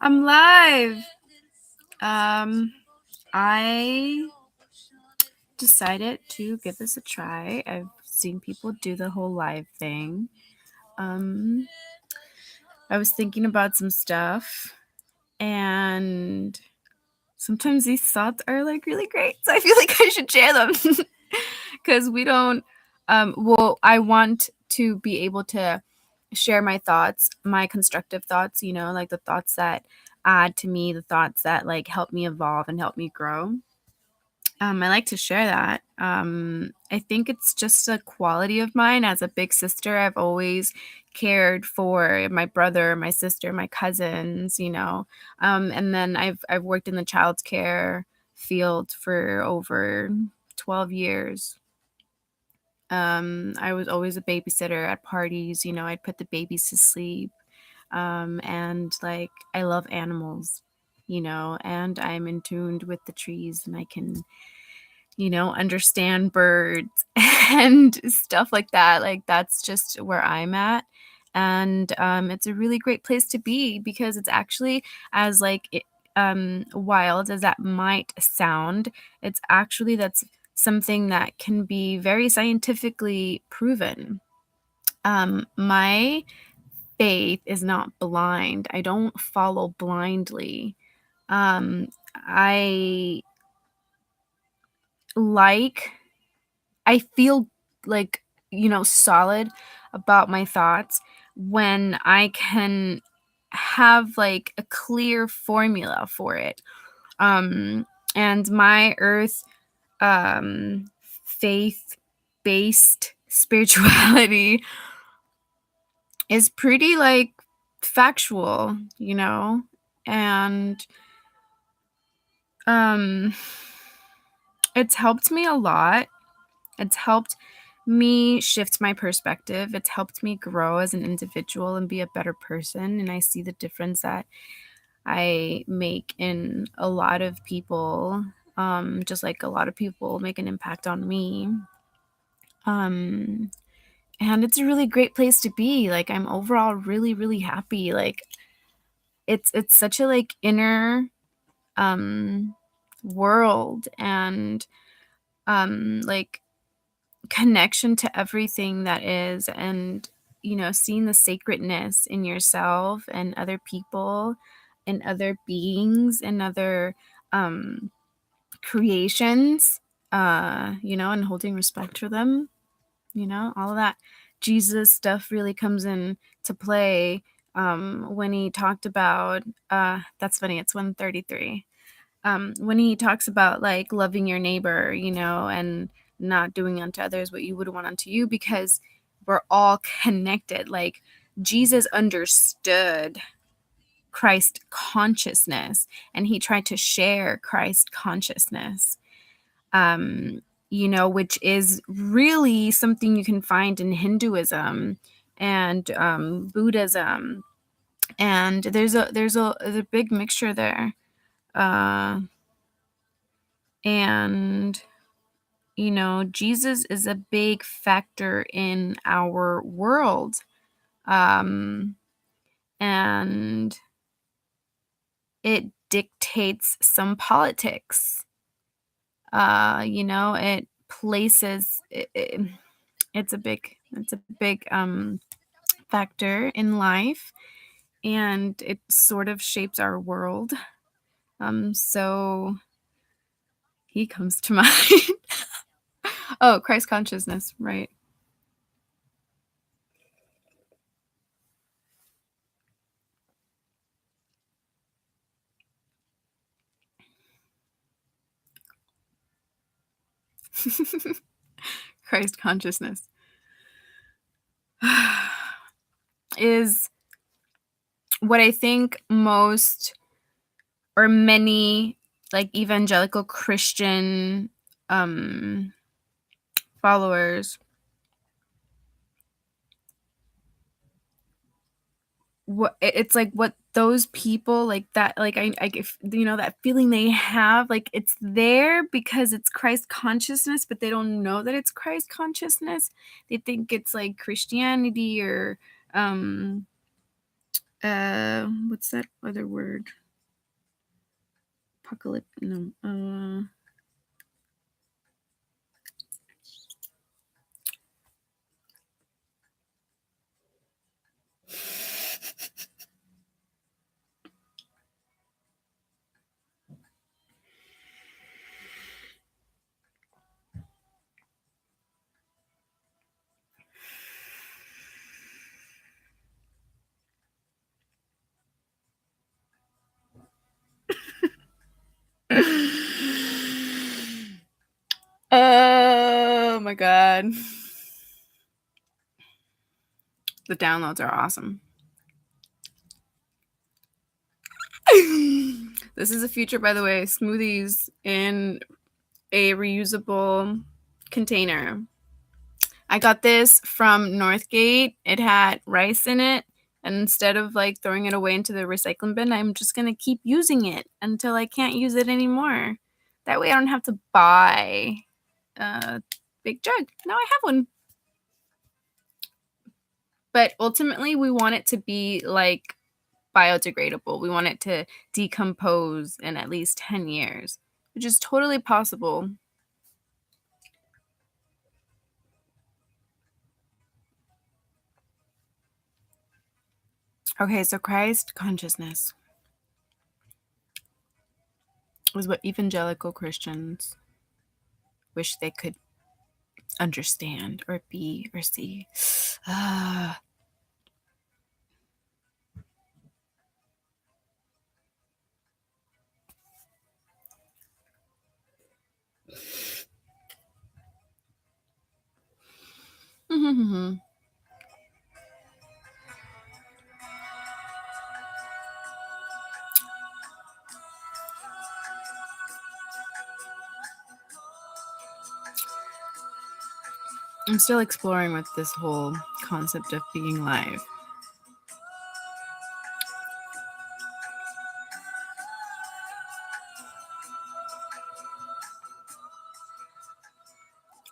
I'm live. I decided to give this a try. I've seen people do the whole live thing. I was thinking about some stuff, and sometimes these thoughts are like really great, so I feel like I should share them because we don't. I want to be able to share my thoughts, my constructive thoughts. Like the thoughts that add to me, the thoughts that like help me evolve and help me grow. I like to share that. I think it's just a quality of mine as a big sister. I've always cared for my brother, my sister, my cousins, and then I've worked in the child care field for over 12 years. I was always a babysitter at parties. I'd put the babies to sleep. And like I love animals, and I'm in tuned with the trees, and I can understand birds and stuff like that. Like that's just where I'm at. And it's a really great place to be because it's actually as wild as that might sound. It's actually that's something that can be very scientifically proven. My faith is not blind. I don't follow blindly. I like I feel like, solid about my thoughts when I can have like a clear formula for it. And my earth faith based spirituality is pretty like factual, and um it's helped me a lot. It's helped me shift my perspective. It's helped me grow as an individual and be a better person. And I see the difference that I make in a lot of people, just like a lot of people make an impact on me. Um, and it's a really great place to be. Like I'm overall really, really happy. Like it's such a like inner world and like connection to everything that is, and seeing the sacredness in yourself and other people and other beings and other creations, and holding respect for them, all of that Jesus stuff really comes in to play when he talked about that's funny, it's 133, when he talks about like loving your neighbor, and not doing unto others what you would want unto you, because we're all connected. Like Jesus understood Christ consciousness and he tried to share Christ consciousness, which is really something you can find in Hinduism and Buddhism. And there's a big mixture there. And Jesus is a big factor in our world. And it dictates some politics. It places it's a big factor in life, and it sort of shapes our world. So he comes to mind. Oh, Christ consciousness, right. Christ consciousness is what I think most or many like evangelical Christian followers, what it's like what those people like that, like I if that feeling they have, like it's there because it's Christ consciousness, but they don't know that it's Christ consciousness. They think it's like Christianity or What's that other word? Apocalypse? No. Oh my god. The downloads are awesome. This is a feature, by the way, smoothies in a reusable container. I got this from Northgate. It had rice in it. And instead of like throwing it away into the recycling bin, I'm just going to keep using it until I can't use it anymore. That way I don't have to buy a big jug. Now I have one. But ultimately, we want it to be like biodegradable. We want it to decompose in at least 10 years, which is totally possible. Okay, so Christ consciousness was what evangelical Christians wish they could understand or be or see. I'm still exploring with this whole concept of being live.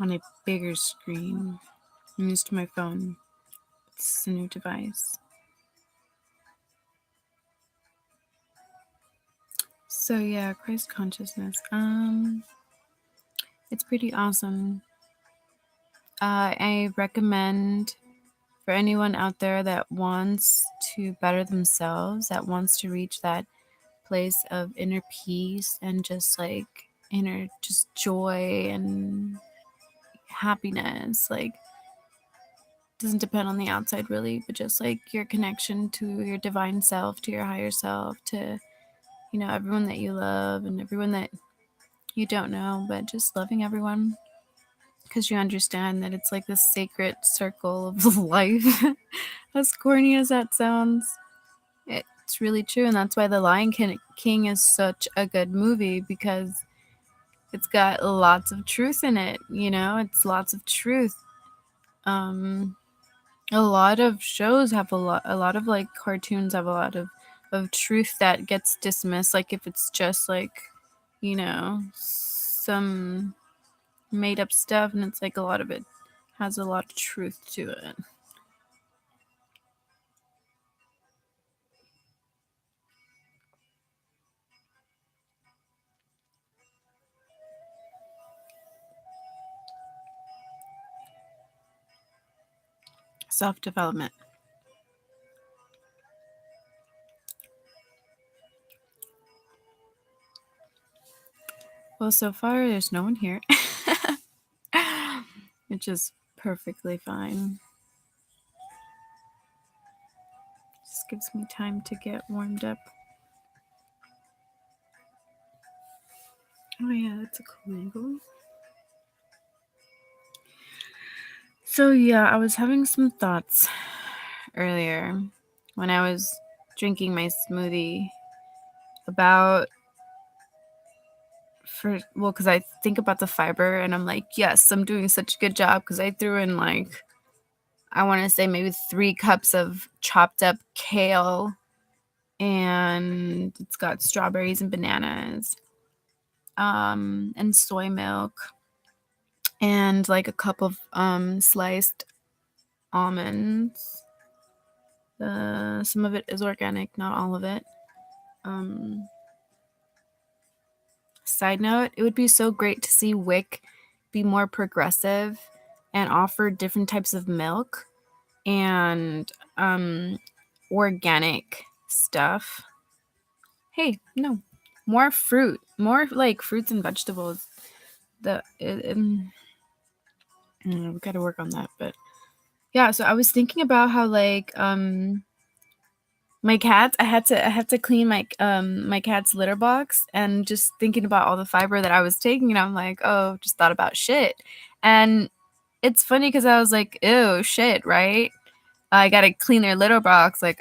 On a bigger screen. I'm used to my phone. It's a new device. So yeah, Christ consciousness. It's pretty awesome. I recommend for anyone out there that wants to better themselves, that wants to reach that place of inner peace and just like inner just joy and happiness. Like doesn't depend on the outside really, but just like your connection to your divine self, to your higher self, to everyone that you love and everyone that you don't know, but just loving everyone because you understand that it's like this sacred circle of life. As corny as that sounds, it's really true, and that's why The Lion King is such a good movie, because it's got lots of truth in it. It's lots of truth. A lot of shows have a lot of like cartoons have a lot of truth that gets dismissed, like if it's just like some made up stuff, and it's like a lot of it has a lot of truth to it. Self-development. Well, so far there's no one here. Which is perfectly fine. Just gives me time to get warmed up. Oh yeah, that's a cool angle. So yeah, I was having some thoughts earlier when I was drinking my smoothie about because I think about the fiber and I'm like, yes, I'm doing such a good job, because I threw in like, I want to say maybe 3 cups of chopped up kale, and it's got strawberries and bananas, and soy milk, and like a cup of sliced almonds, Some of it is organic, not all of it. Side note, it would be so great to see WIC be more progressive and offer different types of milk and organic stuff. Hey, no, more fruit, more like fruits and vegetables. We gotta work on that, but yeah. So I was thinking about how like my cats. I had to clean my cat's litter box, and just thinking about all the fiber that I was taking, and I'm like, oh, just thought about shit. And it's funny because I was like, ew, shit, right? I gotta clean their litter box, like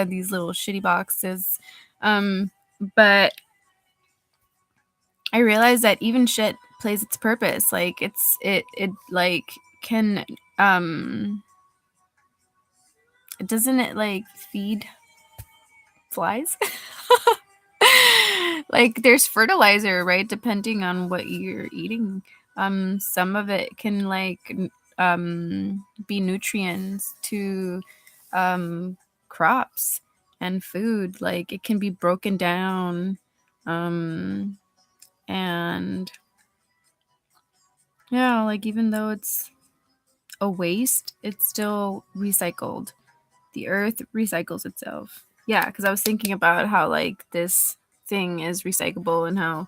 these little shitty boxes. But I realized that even shit plays its purpose. Like it like can doesn't it like feed flies? Like there's fertilizer, right? Depending on what you're eating. Some of it can like be nutrients to crops and food. Like it can be broken down. And yeah, like even though it's a waste, it's still recycled. The earth recycles itself. Yeah, because I was thinking about how like this thing is recyclable and how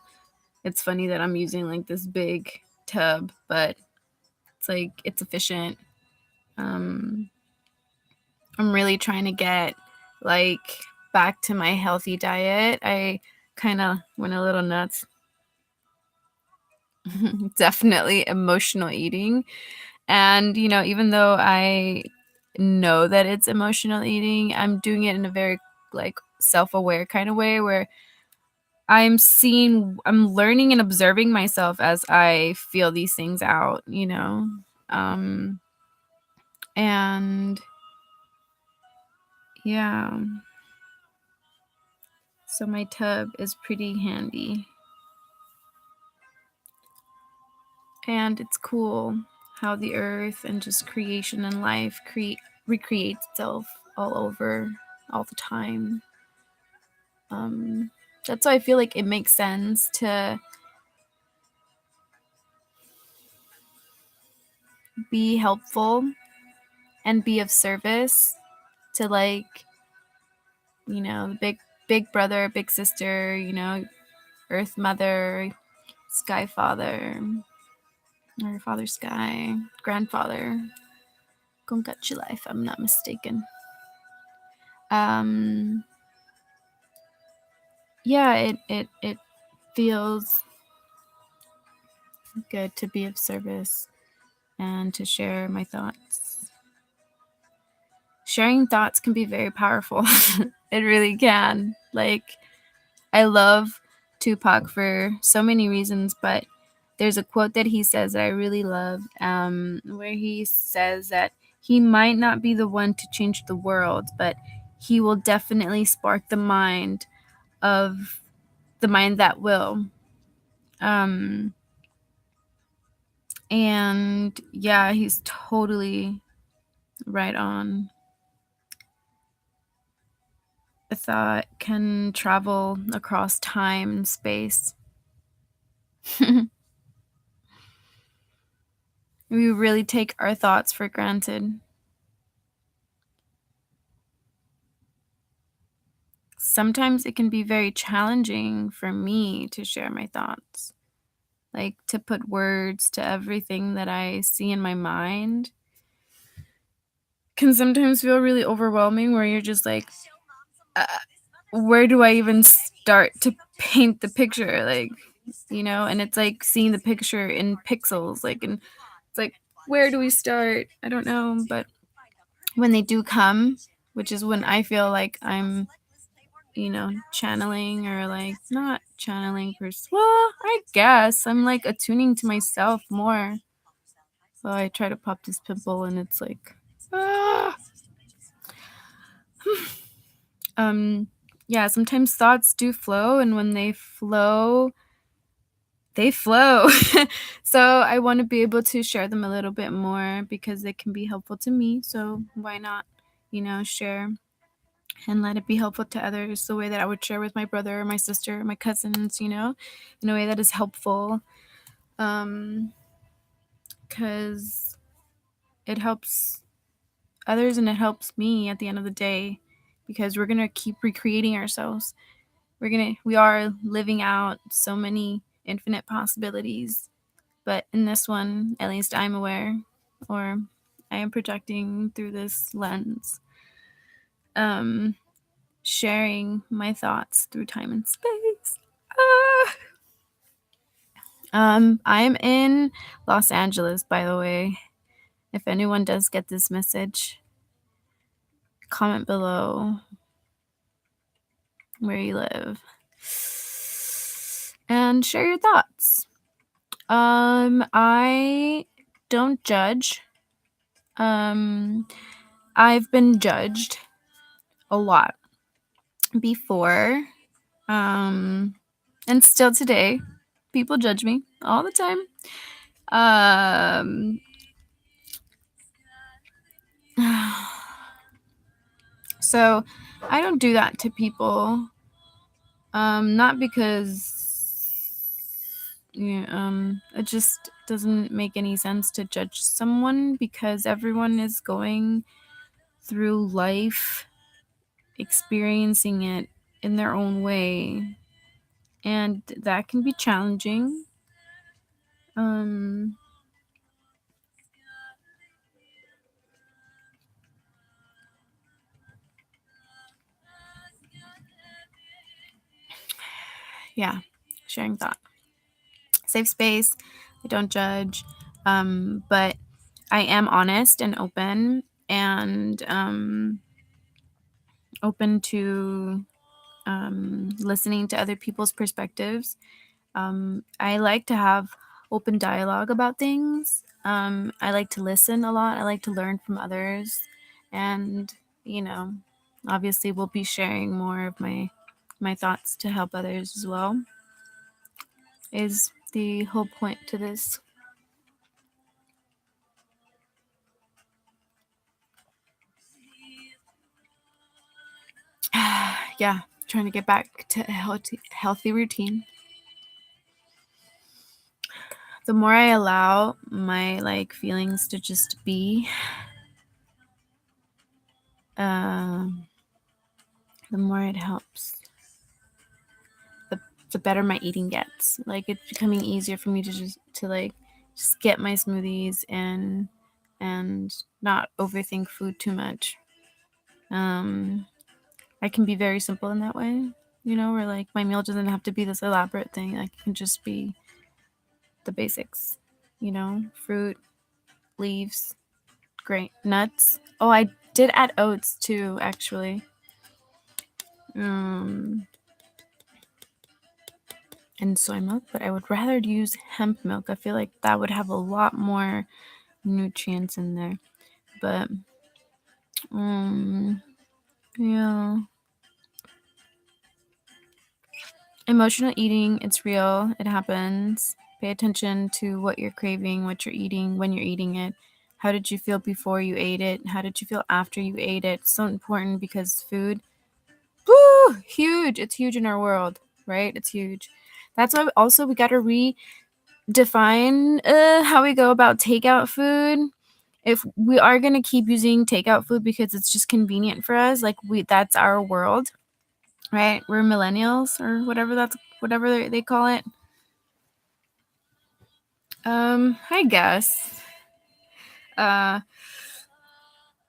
it's funny that I'm using like this big tub, but it's like it's efficient. Um, I'm really trying to get like back to my healthy diet. I kind of went a little nuts. Definitely emotional eating. And, you know, even though I know that it's emotional eating, I'm doing it in a very like self-aware kind of way where I'm learning and observing myself as I feel these things out, you know. Um and yeah. So my tub is pretty handy. And it's cool how the earth and just creation and life recreates itself all over all the time. That's why I feel like it makes sense to be helpful and be of service to like, you know, the big brother, big sister, you know, earth mother, sky father, or father sky, grandfather, Gongachila, if I'm not mistaken. Um yeah, it feels good to be of service and to share my thoughts. Sharing thoughts can be very powerful. It really can. Like, I love Tupac for so many reasons, but there's a quote that he says that I really love, where he says that he might not be the one to change the world, but he will definitely spark the mind that will. Um, and yeah, he's totally right on. A thought can travel across time and space. We really take our thoughts for granted. Sometimes it can be very challenging for me to share my thoughts, like to put words to everything that I see in my mind. Can sometimes feel really overwhelming where you're just like, uh, where do I even start to paint the picture? Like, you know, and it's like seeing the picture in pixels, like, and it's like, where do we start? I don't know, but when they do come, which is when I feel like I'm, you know, channeling or like not channeling well, I guess I'm like attuning to myself more. So I try to pop this pimple and it's like, ah. Yeah, sometimes thoughts do flow, and when they flow, they flow. So I want to be able to share them a little bit more because they can be helpful to me. So why not, you know, share and let it be helpful to others the way that I would share with my brother, my sister, my cousins, in a way that is helpful. Because it helps others and it helps me at the end of the day, because we're going to keep recreating ourselves. We are living out so many infinite possibilities, but in this one, at least I'm aware, or I am projecting through this lens, sharing my thoughts through time and space. I'm in Los Angeles, by the way. If anyone does get this message, comment below where you live and share your thoughts. I don't judge. I've been judged a lot before, and still today, people judge me all the time. So I don't do that to people. Not because it just doesn't make any sense to judge someone, because everyone is going through life, experiencing it in their own way, and that can be challenging. Yeah, sharing thought. Safe space. I don't judge, but I am honest and open, and open to listening to other people's perspectives. I like to have open dialogue about things. I like to listen a lot. I like to learn from others, and obviously we'll be sharing more of my thoughts to help others as well. Is the whole point to this. Yeah, trying to get back to a healthy routine. The more I allow my feelings to just be, the more it helps. The better my eating gets. It's becoming easier for me to just get my smoothies and not overthink food too much. I can be very simple in that way, where my meal doesn't have to be this elaborate thing. It can just be the basics, fruit, leaves, grain, nuts. Oh, I did add oats too, actually. And soy milk, but I would rather use hemp milk. I feel like that would have a lot more nutrients in there. But yeah. Emotional eating, it's real. It happens. Pay attention to what you're craving, what you're eating, when you're eating it. How did you feel before you ate it? How did you feel after you ate it? It's so important, because food, woo, huge. It's huge in our world, right? It's huge. That's why also we got to redefine how we go about takeout food. If we are going to keep using takeout food because it's just convenient for us, that's our world, right? We're millennials, or whatever they call it. I guess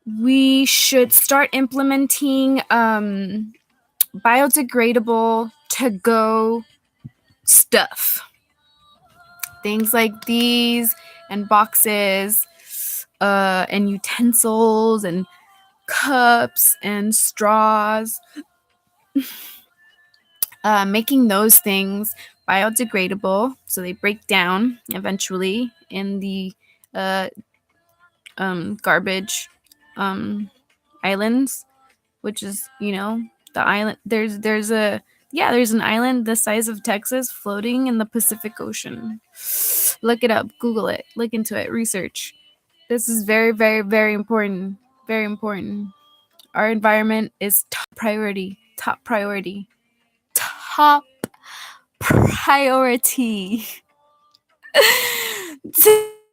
we should start implementing biodegradable to-go stuff. Things like these, and boxes, and utensils, and cups, and straws. Making those things biodegradable, so they break down eventually in the garbage islands, which is the island. There's an island the size of Texas floating in the Pacific Ocean. Look it up, Google it, look into it, research. This is very, very, very important. Very important. our environment is top priority to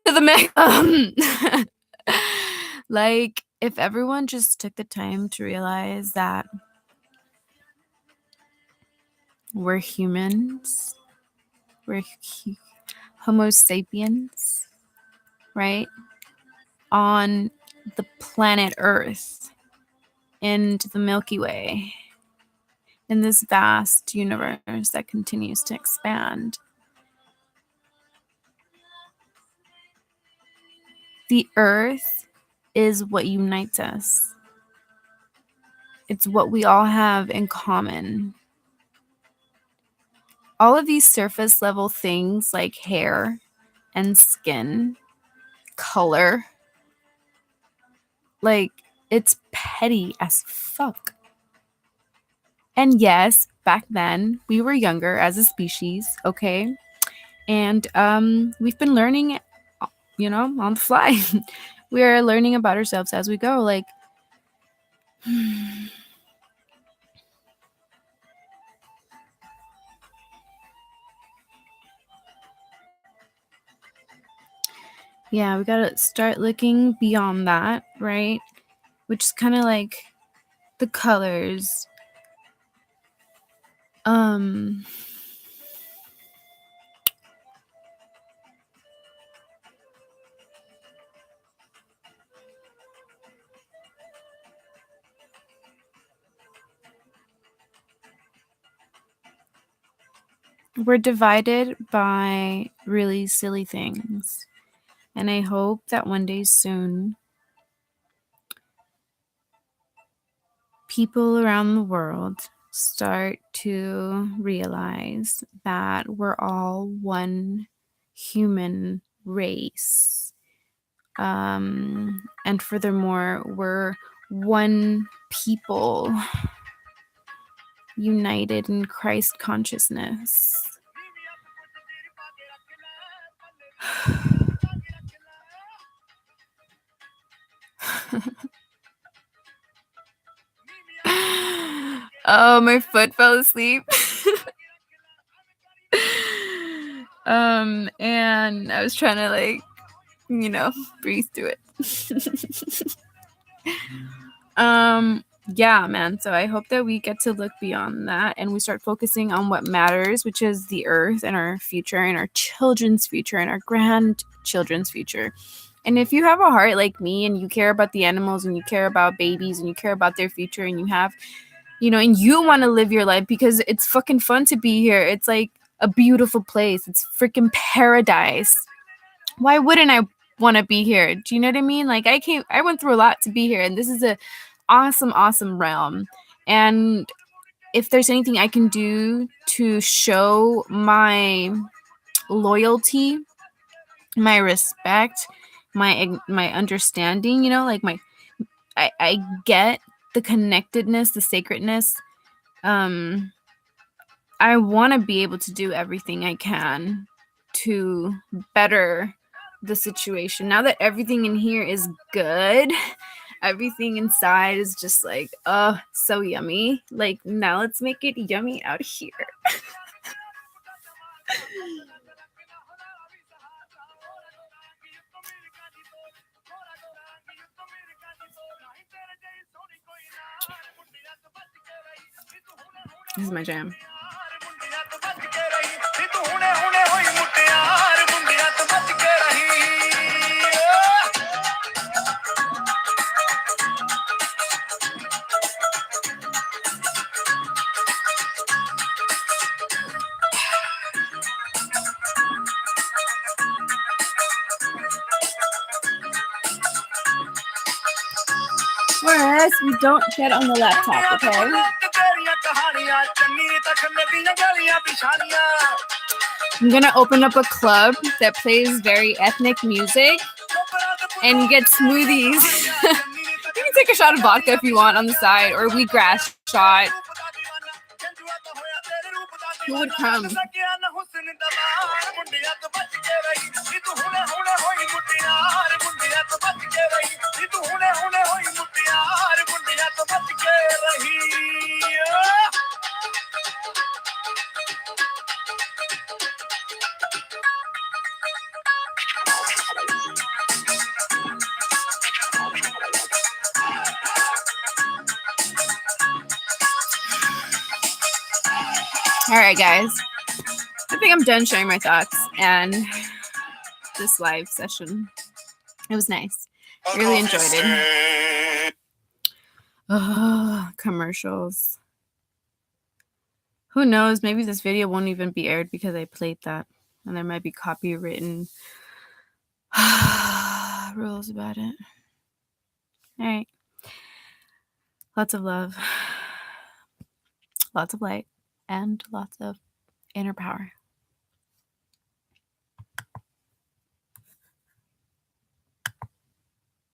the max. Like, if everyone just took the time to realize that we're humans, we're Homo sapiens, right? On the planet Earth, in the Milky Way, in this vast universe that continues to expand. The Earth is what unites us. It's what we all have in common. All of these surface level things like hair and skin, color, like, it's petty as fuck. And yes, back then we were younger as a species, okay? And we've been learning, on the fly. We're learning about ourselves as we go. Like, yeah, we gotta start looking beyond that, right? Which is kind of like the colors. We're divided by really silly things. And I hope that one day soon, people around the world start to realize that we're all one human race. And furthermore, we're one people united in Christ consciousness. Oh, my foot fell asleep. And I was trying to breathe through it. Yeah, man. So I hope that we get to look beyond that and we start focusing on what matters, which is the earth and our future and our children's future and our grandchildren's future. And if you have a heart like me and you care about the animals and you care about babies and you care about their future and you have, and you want to live your life because it's fucking fun to be here. It's like a beautiful place. It's freaking paradise. Why wouldn't I want to be here? Do you know what I mean? Like, I went through a lot to be here, and this is a awesome realm. And if there's anything I can do to show my loyalty, my respect, my understanding, like I get the connectedness, the sacredness. I want to be able to do everything I can to better the situation. Now that everything in here is good, everything inside is just like, oh, so yummy. Like, now let's make it yummy out here. This is my jam. Whereas we don't get on the laptop, okay? I'm gonna open up a club that plays very ethnic music and get smoothies. You can take a shot of vodka if you want on the side, or a wheatgrass shot. Who would come? All right, guys. I think I'm done sharing my thoughts and this live session. It was nice. Really enjoyed it. Oh, commercials. Who knows? Maybe this video won't even be aired because I played that. And there might be copywritten rules about it. All right. Lots of love. Lots of light. And lots of inner power.